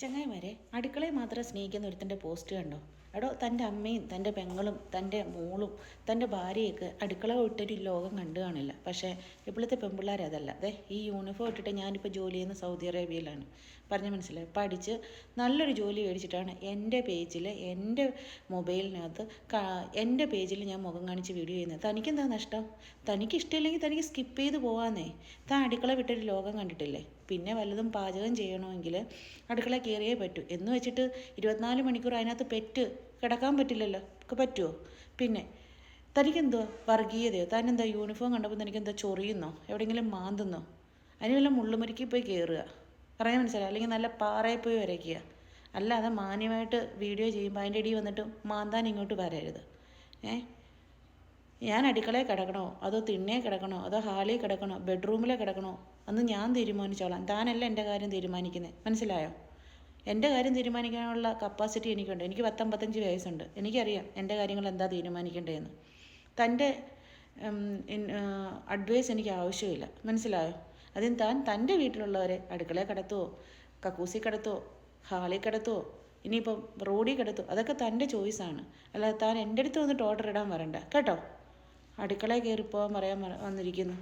ചങ്ങായിമാരെ, അടുക്കളയെ മാത്രം സ്നേഹിക്കുന്ന ഒരുത്തൻ്റെ പോസ്റ്റ് കണ്ടോ? എടോ, തൻ്റെ അമ്മയും തൻ്റെ പെങ്ങളും തൻ്റെ മോളും തൻ്റെ ഭാര്യയൊക്കെ അടുക്കള വിട്ടൊരു ലോകം കണ്ടു കാണില്ല. പക്ഷേ ഇപ്പോഴത്തെ പെൺപിള്ളേർ അതല്ല. അതെ, ഈ യൂണിഫോം ഇട്ടിട്ട് ഞാനിപ്പോൾ ജോലി ചെയ്യുന്ന സൗദി അറേബ്യയിലാണ്. പറഞ്ഞ മനസ്സിലായി. പഠിച്ച് നല്ലൊരു ജോലി മേടിച്ചിട്ടാണ് എൻ്റെ പേജിൽ, എൻ്റെ മൊബൈലിനകത്ത് എൻ്റെ പേജിൽ ഞാൻ മുഖം കാണിച്ച് വീഡിയോ ചെയ്യുന്നത്. തനിക്കെന്താ നഷ്ടം? തനിക്ക് ഇഷ്ടമില്ലെങ്കിൽ തനിക്ക് സ്കിപ്പ് ചെയ്ത് പോകാമെന്നേ. താൻ അടുക്കള വിട്ടൊരു ലോകം കണ്ടിട്ടില്ലേ? പിന്നെ വല്ലതും പാചകം ചെയ്യണമെങ്കിൽ അടുക്കള കയറിയേ പറ്റൂ എന്ന് വെച്ചിട്ട് 24 മണിക്കൂർ അതിനകത്ത് പെറ്റ് കിടക്കാൻ പറ്റില്ലല്ലോ. ഒക്കെ പറ്റുമോ? പിന്നെ തനിക്കെന്തോ വർഗീയതയോ? താനെന്താ യൂണിഫോം കണ്ടപ്പോൾ തനിക്കെന്താ ചൊറിയുന്നോ? എവിടെയെങ്കിലും മാന്തുന്നോ? അതിന് വല്ല മുള്ളുമുരുക്കി പോയി കയറുക, പറയാൻ മനസ്സിലായി. അല്ലെങ്കിൽ നല്ല പാറയിൽ പോയി വരയ്ക്കുക. അല്ലാതെ മാന്യമായിട്ട് വീഡിയോ ചെയ്യുമ്പോൾ അതിൻ്റെ ഇടയിൽ വന്നിട്ട് മാന്താൻ ഇങ്ങോട്ട് വരരുത്. ഞാൻ അടുക്കളയിൽ കിടക്കണോ, അതോ തിണ്ണേ കിടക്കണോ, അതോ ഹാളിൽ കിടക്കണോ, ബെഡ്റൂമിലെ കിടക്കണോ അന്ന് ഞാൻ തീരുമാനിച്ചോളാം. താനല്ല എൻ്റെ കാര്യം തീരുമാനിക്കുന്നത്. മനസ്സിലായോ? എൻ്റെ കാര്യം തീരുമാനിക്കാനുള്ള കപ്പാസിറ്റി എനിക്കുണ്ട്. എനിക്ക് 55 വയസ്സുണ്ട്. എനിക്കറിയാം എൻ്റെ കാര്യങ്ങൾ എന്താ തീരുമാനിക്കേണ്ടതെന്ന്. തൻ്റെ അഡ്വൈസ് എനിക്ക് ആവശ്യമില്ല. മനസ്സിലായോ? അതിന് താൻ തൻ്റെ വീട്ടിലുള്ളവരെ അടുക്കളയിൽ കിടത്തുവോ, കക്കൂസി കിടത്തുവോ, ഹാളിൽ കിടത്തുവോ, ഇനിയിപ്പം റോഡിൽ കിടത്തുവോ, അതൊക്കെ തൻ്റെ ചോയ്സാണ്. അല്ലാതെ താൻ എൻ്റെ അടുത്ത് വന്നിട്ട് ഓർഡർ ഇടാൻ വരണ്ട കേട്ടോ. അടുക്കളയിൽ കയറിപ്പോകാൻ പറയാൻ വന്നിരിക്കുന്നു.